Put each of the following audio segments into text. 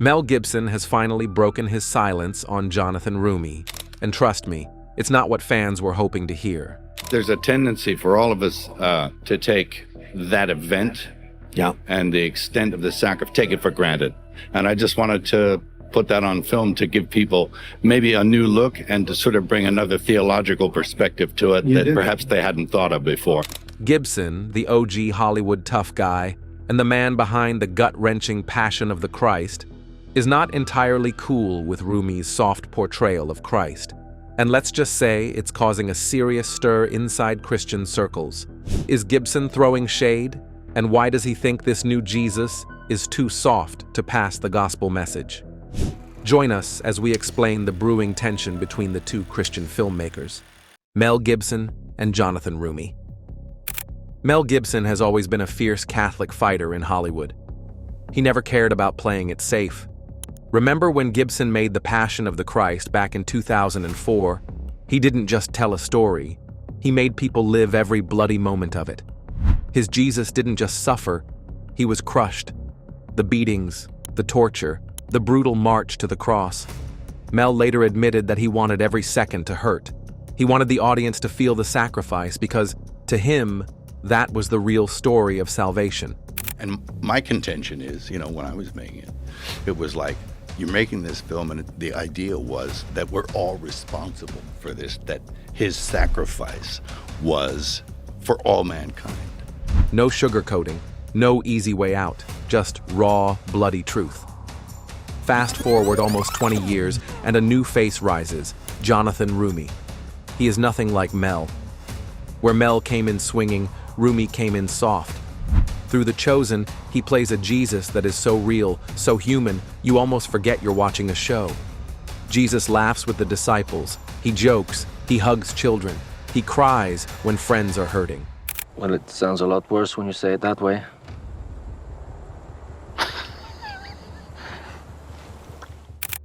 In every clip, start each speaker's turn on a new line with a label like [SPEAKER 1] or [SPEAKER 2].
[SPEAKER 1] Mel Gibson has finally broken his silence on Jonathan Roumie. And trust me, it's not what fans were hoping to hear.
[SPEAKER 2] There's a tendency for all of us to take that event and the extent of the sacrifice, take it for granted. And I just wanted to put that on film to give people maybe a new look and to sort of bring another theological perspective to it that perhaps they hadn't thought of before.
[SPEAKER 1] Gibson, the OG Hollywood tough guy, and the man behind the gut-wrenching Passion of the Christ, is not entirely cool with Roumie's soft portrayal of Christ. And let's just say it's causing a serious stir inside Christian circles. Is Gibson throwing shade? And why does he think this new Jesus is too soft to pass the gospel message? Join us as we explain the brewing tension between the two Christian filmmakers, Mel Gibson and Jonathan Roumie. Mel Gibson has always been a fierce Catholic fighter in Hollywood. He never cared about playing it safe. Remember when Gibson made The Passion of the Christ back in 2004? He didn't just tell a story. He made people live every bloody moment of it. His Jesus didn't just suffer, he was crushed. The beatings, the torture, the brutal march to the cross. Mel later admitted that he wanted every second to hurt. He wanted the audience to feel the sacrifice because, to him, that was the real story of salvation.
[SPEAKER 2] And my contention is, when I was making it, it was like, you're making this film and the idea was that we're all responsible for this, that his sacrifice was for all mankind.
[SPEAKER 1] No sugarcoating, no easy way out, just raw, bloody truth. Fast forward almost 20 years and a new face rises, Jonathan Roumie. He is nothing like Mel. Where Mel came in swinging, Roumie came in soft. Through The Chosen, he plays a Jesus that is so real, so human, you almost forget you're watching a show. Jesus laughs with the disciples, he jokes, he hugs children, he cries when friends are hurting.
[SPEAKER 3] Well, it sounds a lot worse when you say it that way.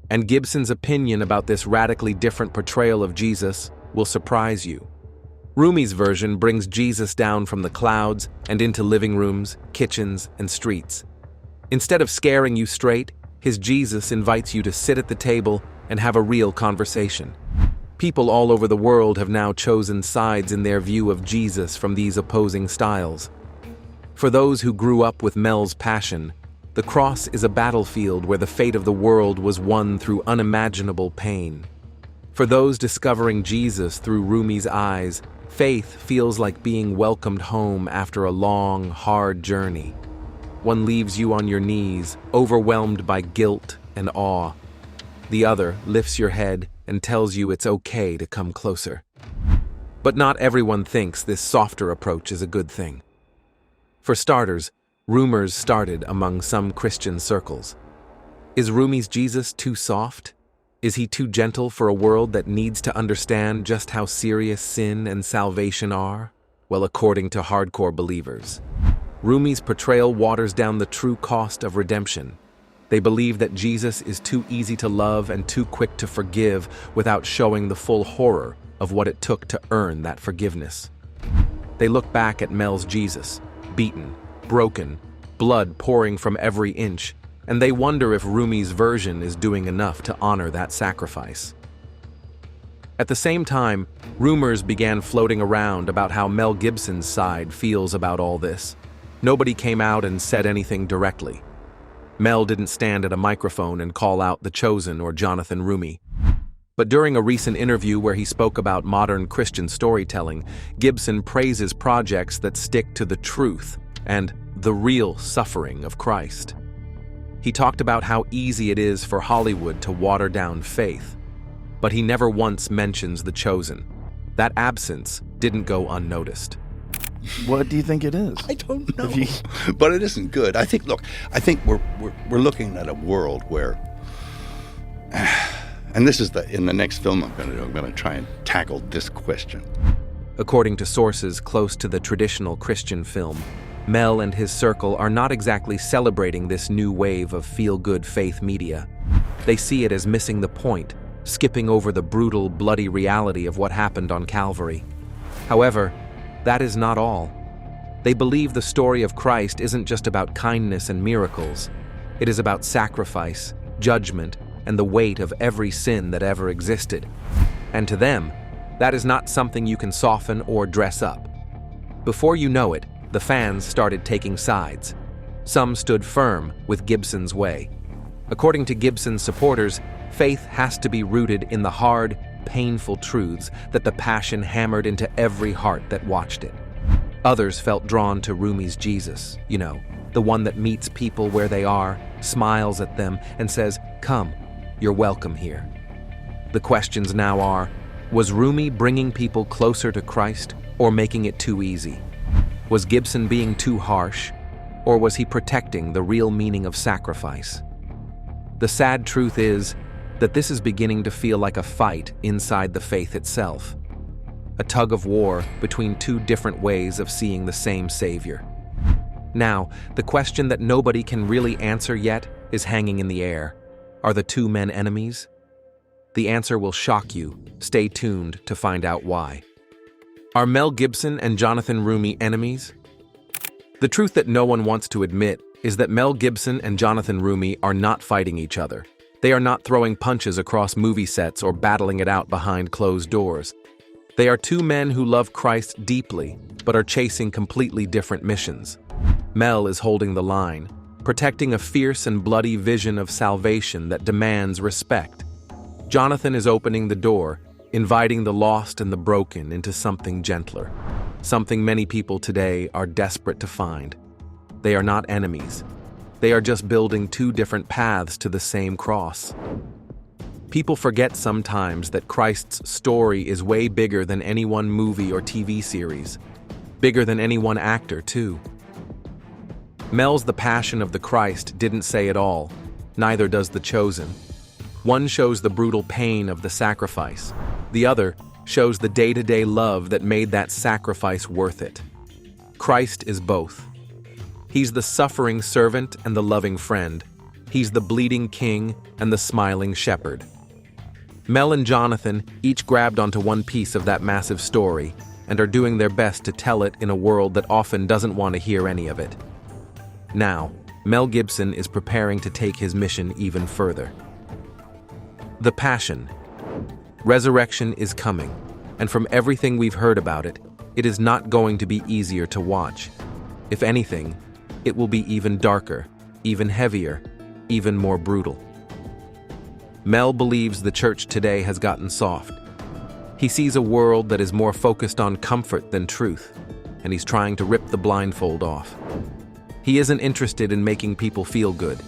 [SPEAKER 1] And Gibson's opinion about this radically different portrayal of Jesus will surprise you. Roumie's version brings Jesus down from the clouds and into living rooms, kitchens, and streets. Instead of scaring you straight, his Jesus invites you to sit at the table and have a real conversation. People all over the world have now chosen sides in their view of Jesus from these opposing styles. For those who grew up with Mel's Passion, the cross is a battlefield where the fate of the world was won through unimaginable pain. For those discovering Jesus through Roumie's eyes, faith feels like being welcomed home after a long, hard journey. One leaves you on your knees, overwhelmed by guilt and awe. The other lifts your head and tells you it's okay to come closer. But not everyone thinks this softer approach is a good thing. For starters, rumors started among some Christian circles. Is Roumie's Jesus too soft? Is he too gentle for a world that needs to understand just how serious sin and salvation are? Well, according to hardcore believers, Roumie's portrayal waters down the true cost of redemption. They believe that Jesus is too easy to love and too quick to forgive without showing the full horror of what it took to earn that forgiveness. They look back at Mel's Jesus, beaten, broken, blood pouring from every inch, and they wonder if Roumie's version is doing enough to honor that sacrifice. At the same time, rumors began floating around about how Mel Gibson's side feels about all this. Nobody came out and said anything directly. Mel didn't stand at a microphone and call out The Chosen or Jonathan Roumie. But during a recent interview where he spoke about modern Christian storytelling, Gibson praises projects that stick to the truth and the real suffering of Christ. He talked about how easy it is for Hollywood to water down faith, but he never once mentions The Chosen. That absence didn't go unnoticed.
[SPEAKER 4] What do you think it is?
[SPEAKER 2] I don't know, but it isn't good. I think we're looking at a world where, and this is in the next film I'm going to try and tackle this question.
[SPEAKER 1] According to sources close to the traditional Christian film, Mel and his circle are not exactly celebrating this new wave of feel-good faith media. They see it as missing the point, skipping over the brutal, bloody reality of what happened on Calvary. However, that is not all. They believe the story of Christ isn't just about kindness and miracles. It is about sacrifice, judgment, and the weight of every sin that ever existed. And to them, that is not something you can soften or dress up. Before you know it, the fans started taking sides. Some stood firm with Gibson's way. According to Gibson's supporters, faith has to be rooted in the hard, painful truths that the Passion hammered into every heart that watched it. Others felt drawn to Roumie's Jesus, the one that meets people where they are, smiles at them, and says, "Come, you're welcome here." The questions now are, was Roumie bringing people closer to Christ or making it too easy? Was Gibson being too harsh, or was he protecting the real meaning of sacrifice? The sad truth is that this is beginning to feel like a fight inside the faith itself, a tug of war between two different ways of seeing the same Savior. Now, the question that nobody can really answer yet is hanging in the air. Are the two men enemies? The answer will shock you. Stay tuned to find out why. Are Mel Gibson and Jonathan Roumie enemies? The truth that no one wants to admit is that Mel Gibson and Jonathan Roumie are not fighting each other. They are not throwing punches across movie sets or battling it out behind closed doors. They are two men who love Christ deeply, but are chasing completely different missions. Mel is holding the line, protecting a fierce and bloody vision of salvation that demands respect. Jonathan is opening the door, inviting the lost and the broken into something gentler, something many people today are desperate to find. They are not enemies. They are just building two different paths to the same cross. People forget sometimes that Christ's story is way bigger than any one movie or TV series, bigger than any one actor, too. Mel's The Passion of the Christ didn't say it all, neither does The Chosen. One shows the brutal pain of the sacrifice. The other shows the day-to-day love that made that sacrifice worth it. Christ is both. He's the suffering servant and the loving friend. He's the bleeding king and the smiling shepherd. Mel and Jonathan each grabbed onto one piece of that massive story and are doing their best to tell it in a world that often doesn't want to hear any of it. Now, Mel Gibson is preparing to take his mission even further. The Passion. Resurrection is coming, and from everything we've heard about it, it is not going to be easier to watch. If anything, it will be even darker, even heavier, even more brutal. Mel believes the church today has gotten soft. He sees a world that is more focused on comfort than truth, and he's trying to rip the blindfold off. He isn't interested in making people feel good.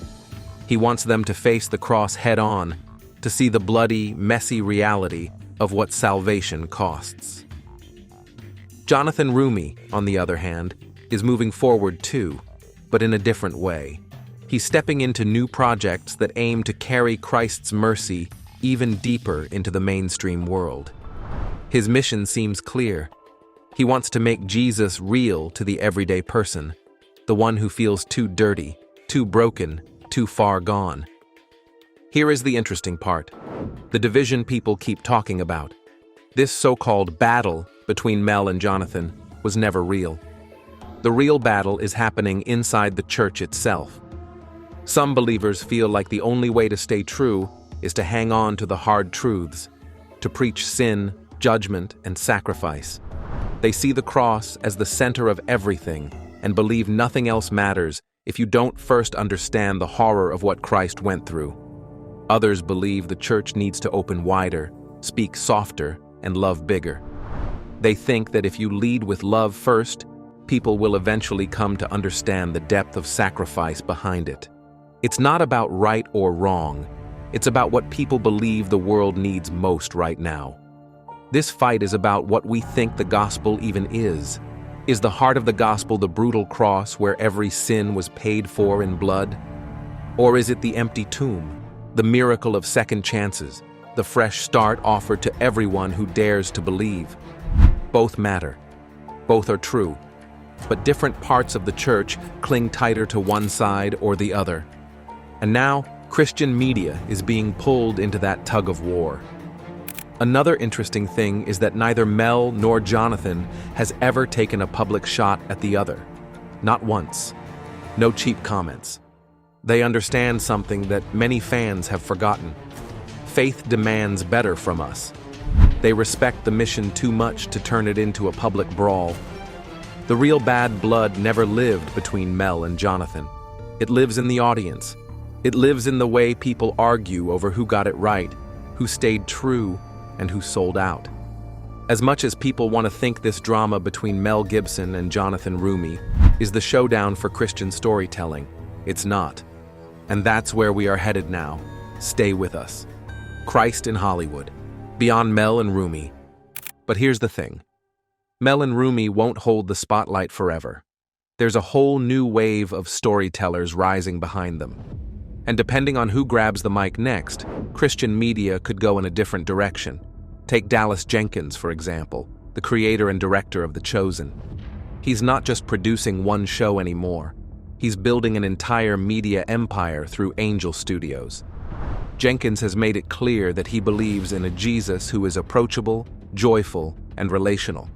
[SPEAKER 1] He wants them to face the cross head-on, to see the bloody, messy reality of what salvation costs. Jonathan Roumie, on the other hand, is moving forward too, but in a different way. He's stepping into new projects that aim to carry Christ's mercy even deeper into the mainstream world. His mission seems clear. He wants to make Jesus real to the everyday person, the one who feels too dirty, too broken, too far gone. Here is the interesting part: the division people keep talking about. This so-called battle between Mel and Jonathan was never real. The real battle is happening inside the church itself. Some believers feel like the only way to stay true is to hang on to the hard truths, to preach sin, judgment, and sacrifice. They see the cross as the center of everything and believe nothing else matters if you don't first understand the horror of what Christ went through. Others believe the church needs to open wider, speak softer, and love bigger. They think that if you lead with love first, people will eventually come to understand the depth of sacrifice behind it. It's not about right or wrong. It's about what people believe the world needs most right now. This fight is about what we think the gospel even is. Is the heart of the gospel the brutal cross where every sin was paid for in blood? Or is it the empty tomb, the miracle of second chances, the fresh start offered to everyone who dares to believe? Both matter. Both are true. But different parts of the church cling tighter to one side or the other. And now, Christian media is being pulled into that tug of war. Another interesting thing is that neither Mel nor Jonathan has ever taken a public shot at the other. Not once. No cheap comments. They understand something that many fans have forgotten. Faith demands better from us. They respect the mission too much to turn it into a public brawl. The real bad blood never lived between Mel and Jonathan. It lives in the audience. It lives in the way people argue over who got it right, who stayed true, and who sold out. As much as people want to think this drama between Mel Gibson and Jonathan Roumie is the showdown for Christian storytelling, it's not. And that's where we are headed now. Stay with us. Christ in Hollywood, beyond Mel and Roumie. But here's the thing. Mel and Roumie won't hold the spotlight forever. There's a whole new wave of storytellers rising behind them. And depending on who grabs the mic next, Christian media could go in a different direction. Take Dallas Jenkins, for example, the creator and director of The Chosen. He's not just producing one show anymore. He's building an entire media empire through Angel Studios. Jenkins has made it clear that he believes in a Jesus who is approachable, joyful, and relational.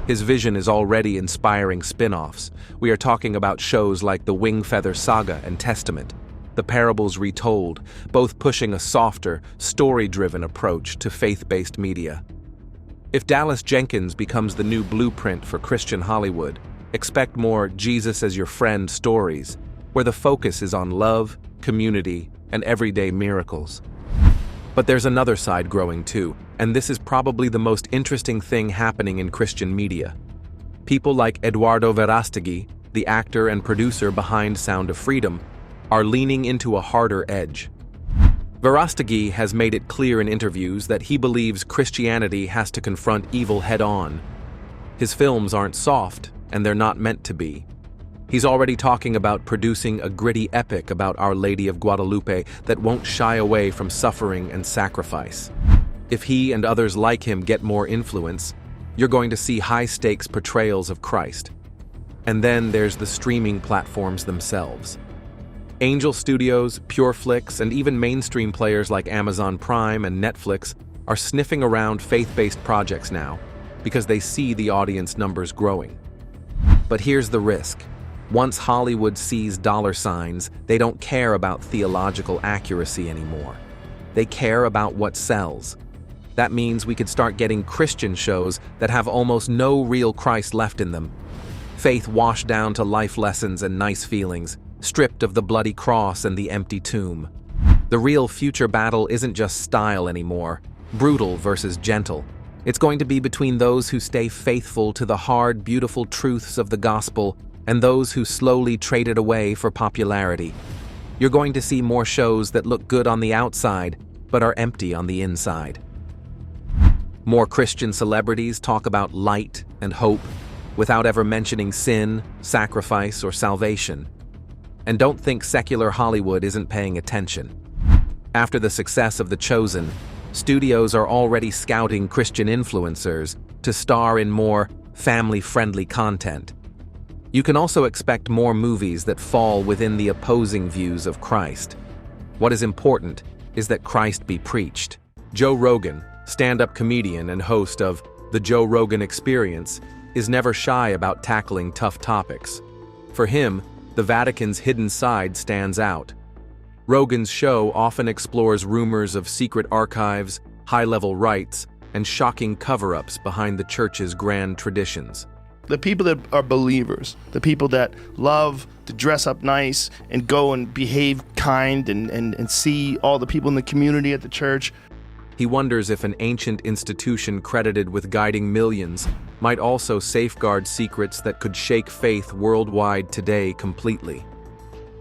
[SPEAKER 1] His vision is already inspiring spin-offs. We are talking about shows like The Wingfeather Saga and Testament, The Parables Retold, both pushing a softer, story-driven approach to faith-based media. If Dallas Jenkins becomes the new blueprint for Christian Hollywood, expect more Jesus as your friend stories, where the focus is on love, community, and everyday miracles. But there's another side growing too, and this is probably the most interesting thing happening in Christian media. People like Eduardo Verástegui, the actor and producer behind Sound of Freedom, are leaning into a harder edge. Verástegui has made it clear in interviews that he believes Christianity has to confront evil head-on. His films aren't soft, and they're not meant to be. He's already talking about producing a gritty epic about Our Lady of Guadalupe that won't shy away from suffering and sacrifice. If he and others like him get more influence, you're going to see high-stakes portrayals of Christ. And then there's the streaming platforms themselves. Angel Studios, PureFlix, and even mainstream players like Amazon Prime and Netflix are sniffing around faith-based projects now because they see the audience numbers growing. But here's the risk. Once Hollywood sees dollar signs, they don't care about theological accuracy anymore. They care about what sells. That means we could start getting Christian shows that have almost no real Christ left in them. Faith washed down to life lessons and nice feelings, stripped of the bloody cross and the empty tomb. The real future battle isn't just style anymore, brutal versus gentle. It's going to be between those who stay faithful to the hard, beautiful truths of the gospel and those who slowly trade it away for popularity. You're going to see more shows that look good on the outside, but are empty on the inside. More Christian celebrities talk about light and hope, without ever mentioning sin, sacrifice, or salvation. And don't think secular Hollywood isn't paying attention. After the success of The Chosen, studios are already scouting Christian influencers to star in more family-friendly content. You can also expect more movies that fall within the opposing views of Christ. What is important is that Christ be preached. Joe Rogan, stand-up comedian and host of The Joe Rogan Experience, is never shy about tackling tough topics. For him, the Vatican's hidden side stands out. Rogan's show often explores rumors of secret archives, high-level rites, and shocking cover-ups behind the church's grand traditions.
[SPEAKER 4] The people that are believers, the people that love to dress up nice and go and behave kind and see all the people in the community at the church.
[SPEAKER 1] He wonders if an ancient institution credited with guiding millions might also safeguard secrets that could shake faith worldwide today completely.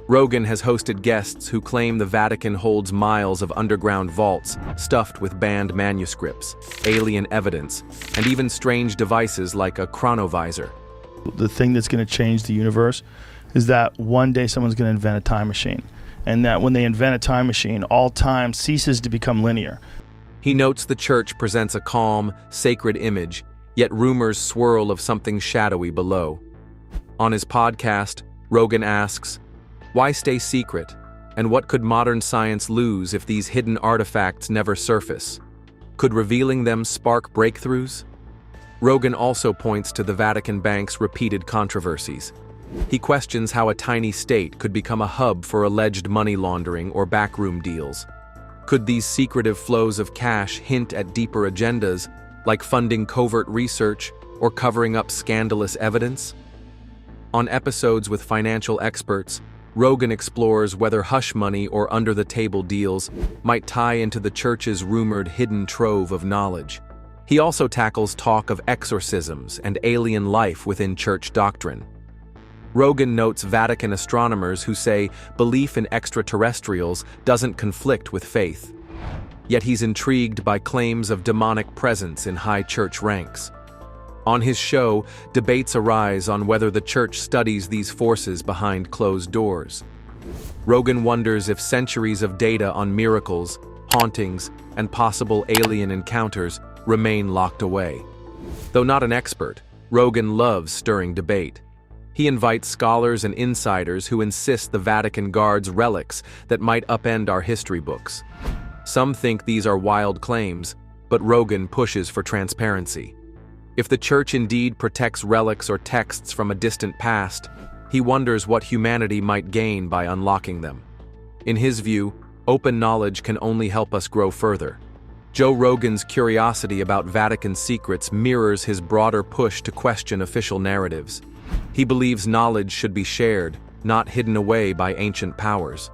[SPEAKER 1] Rogan has hosted guests who claim the Vatican holds miles of underground vaults stuffed with banned manuscripts, alien evidence, and even strange devices like a chronovisor.
[SPEAKER 4] The thing that's going to change the universe is that one day someone's going to invent a time machine, and that when they invent a time machine, all time ceases to become linear.
[SPEAKER 1] He notes the church presents a calm, sacred image, yet rumors swirl of something shadowy below. On his podcast, Rogan asks, "Why stay secret? And what could modern science lose if these hidden artifacts never surface? Could revealing them spark breakthroughs?" Rogan also points to the Vatican Bank's repeated controversies. He questions how a tiny state could become a hub for alleged money laundering or backroom deals. Could these secretive flows of cash hint at deeper agendas, like funding covert research or covering up scandalous evidence? On episodes with financial experts, Rogan explores whether hush money or under-the-table deals might tie into the church's rumored hidden trove of knowledge. He also tackles talk of exorcisms and alien life within church doctrine. Rogan notes Vatican astronomers who say belief in extraterrestrials doesn't conflict with faith. Yet he's intrigued by claims of demonic presence in high church ranks. On his show, debates arise on whether the church studies these forces behind closed doors. Rogan wonders if centuries of data on miracles, hauntings, and possible alien encounters remain locked away. Though not an expert, Rogan loves stirring debate. He invites scholars and insiders who insist the Vatican guards relics that might upend our history books. Some think these are wild claims, but Rogan pushes for transparency. If the church indeed protects relics or texts from a distant past, he wonders what humanity might gain by unlocking them. In his view, open knowledge can only help us grow further. Joe Rogan's curiosity about Vatican secrets mirrors his broader push to question official narratives. He believes knowledge should be shared, not hidden away by ancient powers.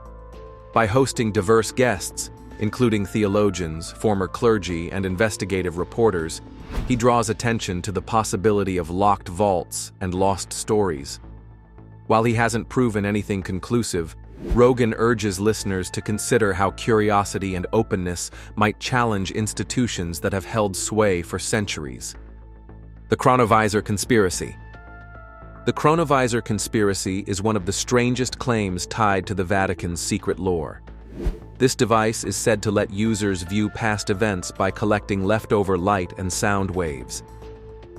[SPEAKER 1] By hosting diverse guests, including theologians, former clergy, and investigative reporters, he draws attention to the possibility of locked vaults and lost stories. While he hasn't proven anything conclusive, Rogan urges listeners to consider how curiosity and openness might challenge institutions that have held sway for centuries. The Chronovisor Conspiracy. The Chronovisor Conspiracy is one of the strangest claims tied to the Vatican's secret lore. This device is said to let users view past events by collecting leftover light and sound waves.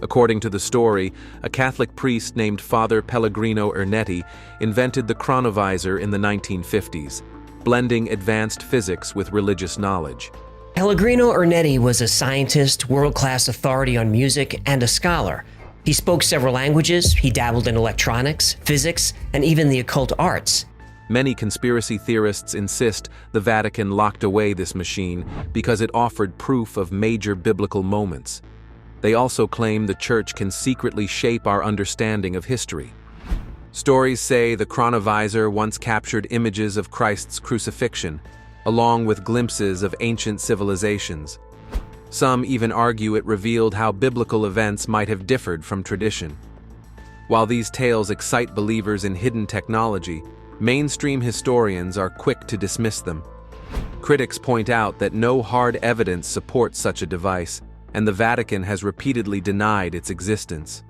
[SPEAKER 1] According to the story, a Catholic priest named Father Pellegrino Ernetti invented the chronovisor in the 1950s, blending advanced physics with religious knowledge.
[SPEAKER 5] Pellegrino Ernetti was a scientist, world-class authority on music, and a scholar. He spoke several languages, he dabbled in electronics, physics, and even the occult arts.
[SPEAKER 1] Many conspiracy theorists insist the Vatican locked away this machine because it offered proof of major biblical moments. They also claim the church can secretly shape our understanding of history. Stories say the chronovisor once captured images of Christ's crucifixion, along with glimpses of ancient civilizations. Some even argue it revealed how biblical events might have differed from tradition. While these tales excite believers in hidden technology, mainstream historians are quick to dismiss them. Critics point out that no hard evidence supports such a device, and the Vatican has repeatedly denied its existence.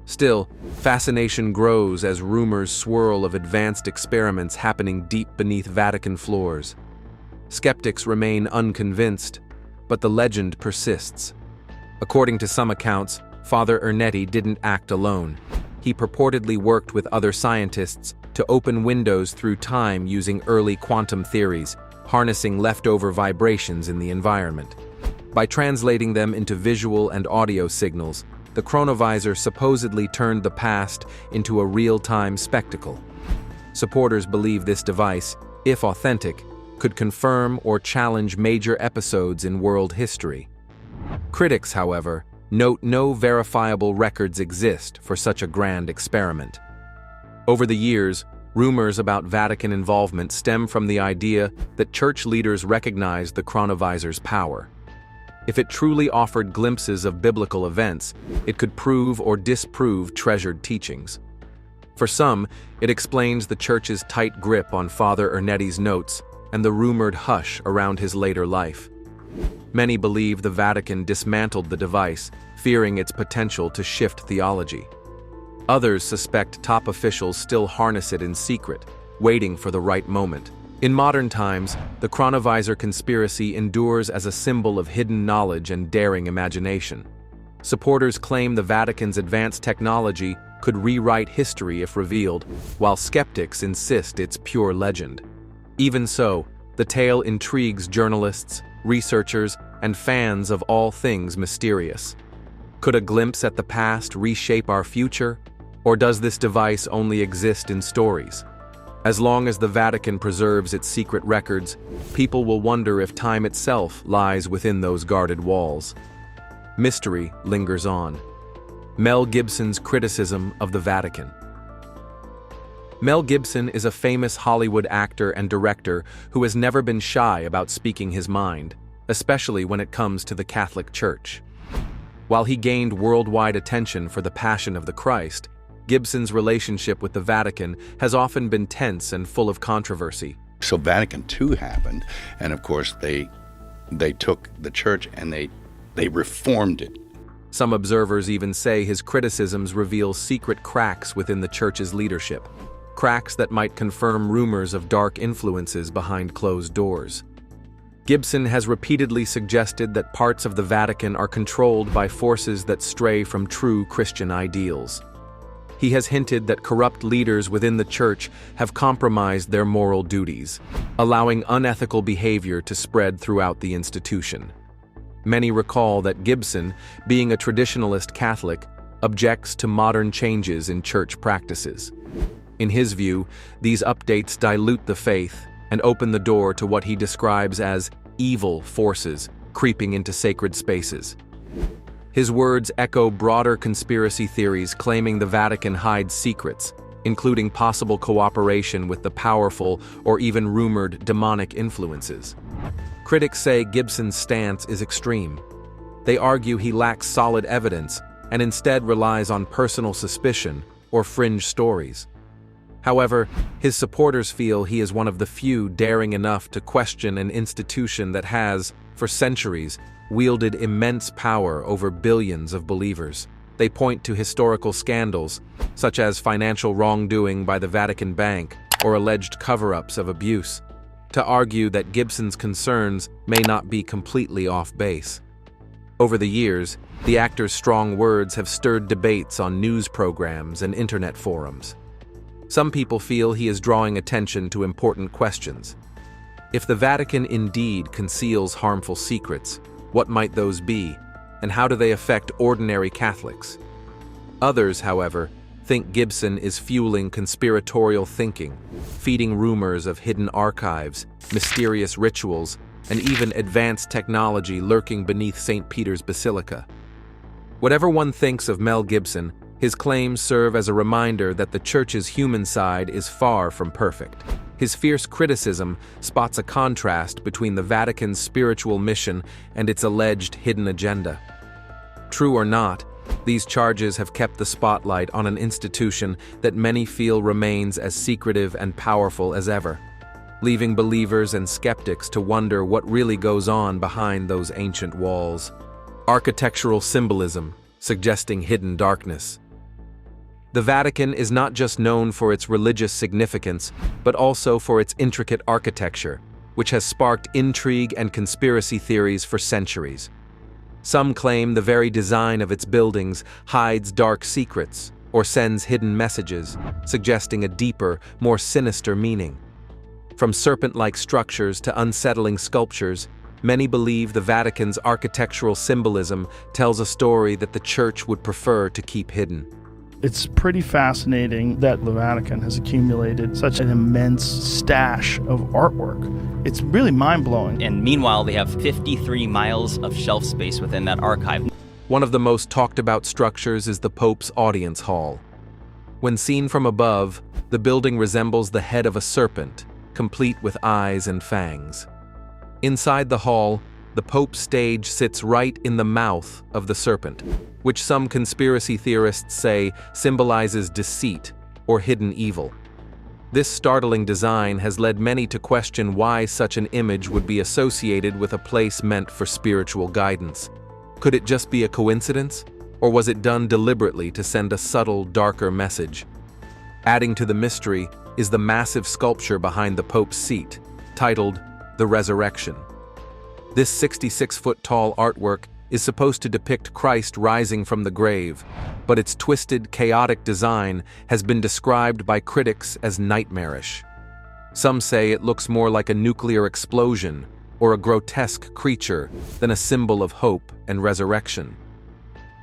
[SPEAKER 1] Still, fascination grows as rumors swirl of advanced experiments happening deep beneath Vatican floors. Skeptics remain unconvinced, but the legend persists. According to some accounts, Father Ernetti didn't act alone. He purportedly worked with other scientists to open windows through time using early quantum theories, harnessing leftover vibrations in the environment. By translating them into visual and audio signals, the chronovisor supposedly turned the past into a real-time spectacle. Supporters believe this device, if authentic, could confirm or challenge major episodes in world history. Critics, however, note no verifiable records exist for such a grand experiment. Over the years, rumors about Vatican involvement stem from the idea that church leaders recognized the chronovisor's power. If it truly offered glimpses of biblical events, it could prove or disprove treasured teachings. For some, it explains the church's tight grip on Father Ernetti's notes and the rumored hush around his later life. Many believe the Vatican dismantled the device, fearing its potential to shift theology. Others suspect top officials still harness it in secret, waiting for the right moment. In modern times, the Chronovisor Conspiracy endures as a symbol of hidden knowledge and daring imagination. Supporters claim the Vatican's advanced technology could rewrite history if revealed, while skeptics insist it's pure legend. Even so, the tale intrigues journalists, researchers, and fans of all things mysterious. Could a glimpse at the past reshape our future, Or does this device only exist in stories? As long as the Vatican preserves its secret records, people will wonder if time itself lies within those guarded walls. Mystery lingers on. Mel Gibson's criticism of the Vatican. Mel Gibson is a famous Hollywood actor and director who has never been shy about speaking his mind, especially when it comes to the Catholic Church. While he gained worldwide attention for The Passion of the Christ, Gibson's relationship with the Vatican has often been tense and full of controversy.
[SPEAKER 2] So Vatican II happened, and of course they took the church and they reformed it.
[SPEAKER 1] Some observers even say his criticisms reveal secret cracks within the church's leadership, cracks that might confirm rumors of dark influences behind closed doors. Gibson has repeatedly suggested that parts of the Vatican are controlled by forces that stray from true Christian ideals. He has hinted that corrupt leaders within the church have compromised their moral duties, allowing unethical behavior to spread throughout the institution. Many recall that Gibson, being a traditionalist Catholic, objects to modern changes in church practices. In his view, these updates dilute the faith and open the door to what he describes as evil forces creeping into sacred spaces. His words echo broader conspiracy theories claiming the Vatican hides secrets, including possible cooperation with the powerful or even rumored demonic influences. Critics say Gibson's stance is extreme. They argue he lacks solid evidence and instead relies on personal suspicion or fringe stories. However, his supporters feel he is one of the few daring enough to question an institution that has, for centuries, wielded immense power over billions of believers. They point to historical scandals, such as financial wrongdoing by the Vatican Bank or alleged cover-ups of abuse, to argue that Gibson's concerns may not be completely off base. Over the years, the actor's strong words have stirred debates on news programs and internet forums. Some people feel he is drawing attention to important questions. If the Vatican indeed conceals harmful secrets, what might those be, and how do they affect ordinary Catholics? Others, however, think Gibson is fueling conspiratorial thinking, feeding rumors of hidden archives, mysterious rituals, and even advanced technology lurking beneath St. Peter's Basilica. Whatever one thinks of Mel Gibson, his claims serve as a reminder that the Church's human side is far from perfect. His fierce criticism spots a contrast between the Vatican's spiritual mission and its alleged hidden agenda. True or not, these charges have kept the spotlight on an institution that many feel remains as secretive and powerful as ever, leaving believers and skeptics to wonder what really goes on behind those ancient walls. Architectural symbolism, suggesting hidden darkness. The Vatican is not just known for its religious significance, but also for its intricate architecture, which has sparked intrigue and conspiracy theories for centuries. Some claim the very design of its buildings hides dark secrets or sends hidden messages, suggesting a deeper, more sinister meaning. From serpent-like structures to unsettling sculptures, many believe the Vatican's architectural symbolism tells a story that the Church would prefer to keep hidden.
[SPEAKER 4] It's pretty fascinating that the Vatican has accumulated such an immense stash of artwork. It's really mind-blowing.
[SPEAKER 6] And meanwhile, they have 53 miles of shelf space within that archive.
[SPEAKER 1] One of the most talked about structures is the Pope's Audience Hall. When seen from above, the building resembles the head of a serpent, complete with eyes and fangs. Inside the hall, the Pope's stage sits right in the mouth of the serpent, which some conspiracy theorists say symbolizes deceit or hidden evil. This startling design has led many to question why such an image would be associated with a place meant for spiritual guidance. Could it just be a coincidence, or was it done deliberately to send a subtle, darker message? Adding to the mystery is the massive sculpture behind the Pope's seat, titled The Resurrection. This 66-foot-tall artwork is supposed to depict Christ rising from the grave, but its twisted, chaotic design has been described by critics as nightmarish. Some say it looks more like a nuclear explosion or a grotesque creature than a symbol of hope and resurrection.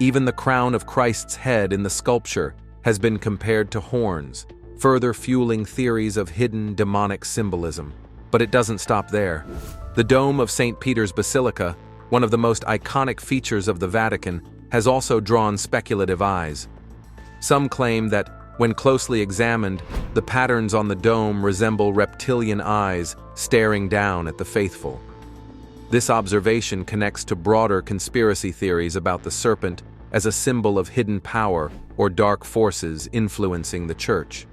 [SPEAKER 1] Even the crown of Christ's head in the sculpture has been compared to horns, further fueling theories of hidden demonic symbolism. But it doesn't stop there. The dome of St. Peter's Basilica, one of the most iconic features of the Vatican, has also drawn speculative eyes. Some claim that, when closely examined, the patterns on the dome resemble reptilian eyes staring down at the faithful. This observation connects to broader conspiracy theories about the serpent as a symbol of hidden power or dark forces influencing the Church.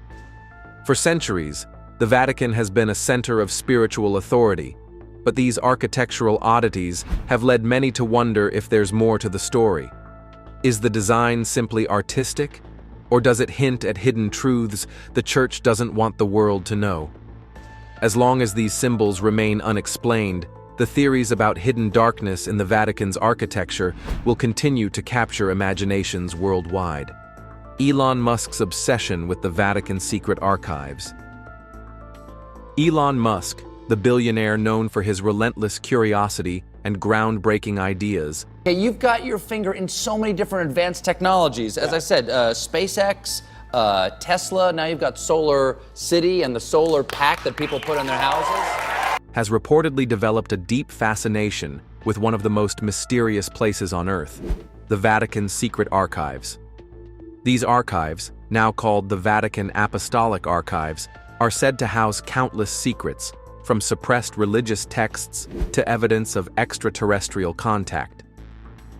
[SPEAKER 1] For centuries, the Vatican has been a center of spiritual authority, but these architectural oddities have led many to wonder if there's more to the story. Is the design simply artistic, or does it hint at hidden truths the Church doesn't want the world to know? As long as these symbols remain unexplained, the theories about hidden darkness in the Vatican's architecture will continue to capture imaginations worldwide. Elon Musk's obsession with the Vatican's secret archives. Elon Musk, the billionaire known for his relentless curiosity and groundbreaking ideas.
[SPEAKER 7] Okay, you've got your finger in so many different advanced technologies. As I said, SpaceX, Tesla, now you've got Solar City and the solar pack that people put in their houses.
[SPEAKER 1] Has reportedly developed a deep fascination with one of the most mysterious places on Earth, the Vatican's secret archives. These archives, now called the Vatican Apostolic Archives, are said to house countless secrets, from suppressed religious texts to evidence of extraterrestrial contact.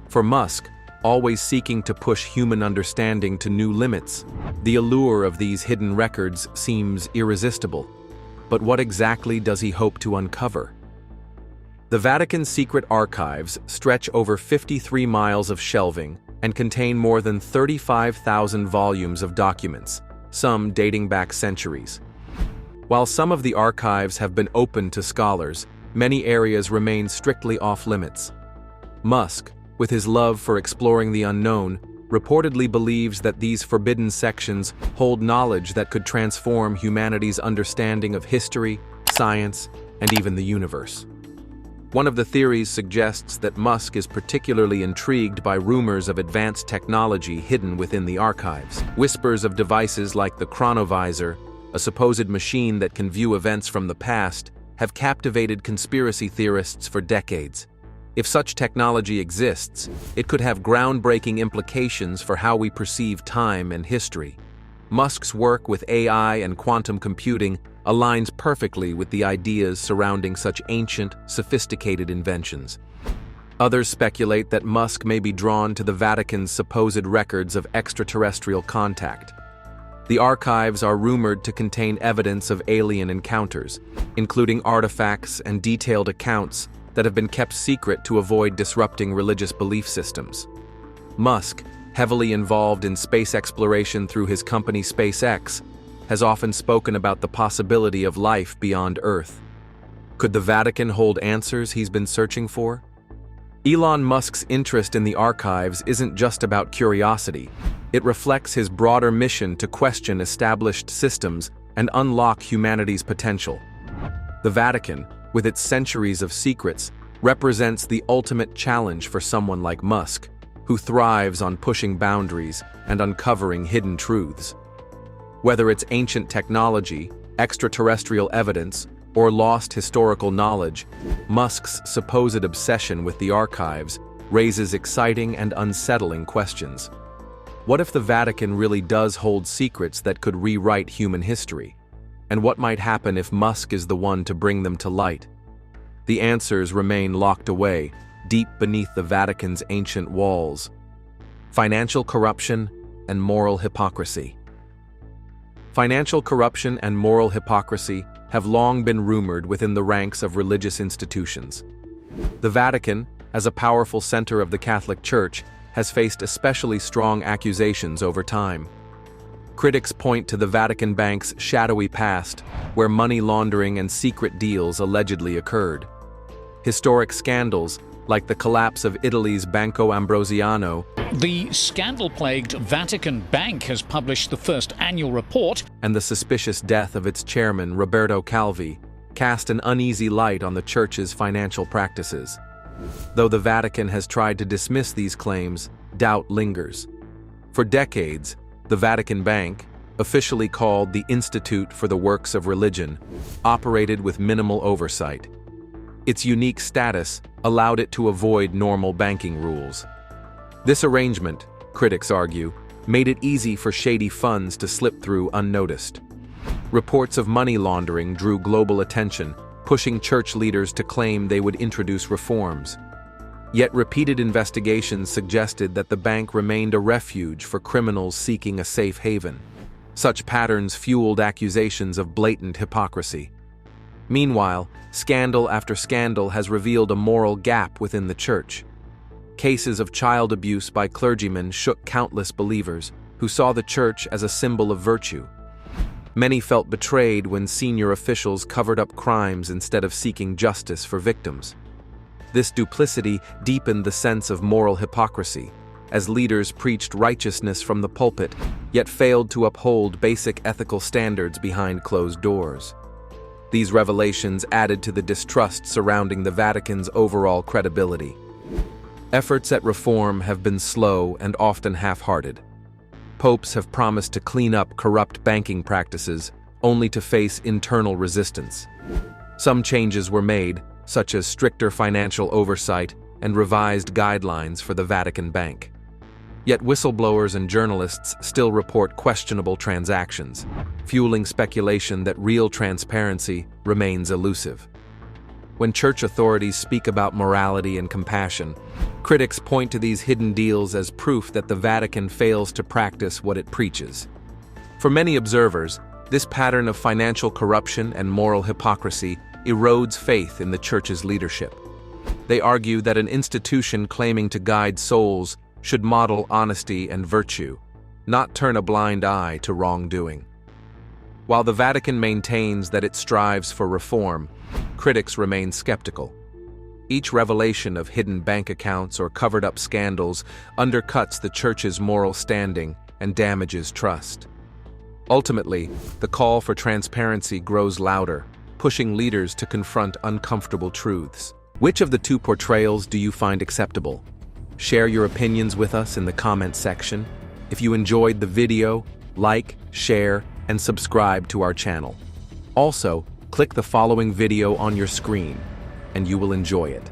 [SPEAKER 1] For Musk, always seeking to push human understanding to new limits, the allure of these hidden records seems irresistible. But what exactly does he hope to uncover? The Vatican's secret archives stretch over 53 miles of shelving and contain more than 35,000 volumes of documents, some dating back centuries. While some of the archives have been open to scholars, many areas remain strictly off-limits. Musk, with his love for exploring the unknown, reportedly believes that these forbidden sections hold knowledge that could transform humanity's understanding of history, science, and even the universe. One of the theories suggests that Musk is particularly intrigued by rumors of advanced technology hidden within the archives. Whispers of devices like the Chronovisor, a supposed machine that can view events from the past, have captivated conspiracy theorists for decades. If such technology exists, it could have groundbreaking implications for how we perceive time and history. Musk's work with AI and quantum computing aligns perfectly with the ideas surrounding such ancient, sophisticated inventions. Others speculate that Musk may be drawn to the Vatican's supposed records of extraterrestrial contact. The archives are rumored to contain evidence of alien encounters, including artifacts and detailed accounts that have been kept secret to avoid disrupting religious belief systems. Musk, heavily involved in space exploration through his company SpaceX, has often spoken about the possibility of life beyond Earth. Could the Vatican hold answers he's been searching for? Elon Musk's interest in the archives isn't just about curiosity. It reflects his broader mission to question established systems and unlock humanity's potential. The Vatican, with its centuries of secrets, represents the ultimate challenge for someone like Musk, who thrives on pushing boundaries and uncovering hidden truths. Whether it's ancient technology, extraterrestrial evidence, or lost historical knowledge, Musk's supposed obsession with the archives raises exciting and unsettling questions. What if the Vatican really does hold secrets that could rewrite human history? And what might happen if Musk is the one to bring them to light? The answers remain locked away, deep beneath the Vatican's ancient walls. Financial corruption and moral hypocrisy. Financial corruption and moral hypocrisy have long been rumored within the ranks of religious institutions. The Vatican, as a powerful center of the Catholic Church, has faced especially strong accusations over time. Critics point to the Vatican Bank's shadowy past, where money laundering and secret deals allegedly occurred. Historic scandals, like the collapse of Italy's Banco Ambrosiano,
[SPEAKER 8] the scandal-plagued Vatican Bank has published the first annual report,
[SPEAKER 1] and the suspicious death of its chairman, Roberto Calvi, cast an uneasy light on the Church's financial practices. Though the Vatican has tried to dismiss these claims, doubt lingers. For decades, The Vatican Bank, officially called the Institute for the Works of Religion, operated with minimal oversight. Its unique status allowed it to avoid normal banking rules. This arrangement, critics argue, made it easy for shady funds to slip through unnoticed. Reports of money laundering drew global attention, pushing church leaders to claim they would introduce reforms. Yet repeated investigations suggested that the bank remained a refuge for criminals seeking a safe haven. Such patterns fueled accusations of blatant hypocrisy. Meanwhile, scandal after scandal has revealed a moral gap within the church. Cases of child abuse by clergymen shook countless believers who saw the church as a symbol of virtue. Many felt betrayed when senior officials covered up crimes instead of seeking justice for victims. This duplicity deepened the sense of moral hypocrisy, as leaders preached righteousness from the pulpit, yet failed to uphold basic ethical standards behind closed doors. These revelations added to the distrust surrounding the Vatican's overall credibility. Efforts at reform have been slow and often half-hearted. Popes have promised to clean up corrupt banking practices, only to face internal resistance. Some changes were made, such as stricter financial oversight and revised guidelines for the Vatican Bank. Yet whistleblowers and journalists still report questionable transactions, fueling speculation that real transparency remains elusive. When church authorities speak about morality and compassion, critics point to these hidden deals as proof that the Vatican fails to practice what it preaches. For many observers, this pattern of financial corruption and moral hypocrisy erodes faith in the church's leadership. They argue that an institution claiming to guide souls should model honesty and virtue, not turn a blind eye to wrongdoing. While the Vatican maintains that it strives for reform, critics remain skeptical. Each revelation of hidden bank accounts or covered-up scandals undercuts the church's moral standing and damages trust. Ultimately, the call for transparency grows louder, pushing leaders to confront uncomfortable truths. Which of the two portrayals do you find acceptable? Share your opinions with us in the comments section. If you enjoyed the video, like, share, and subscribe to our channel. Also, click the following video on your screen, and you will enjoy it.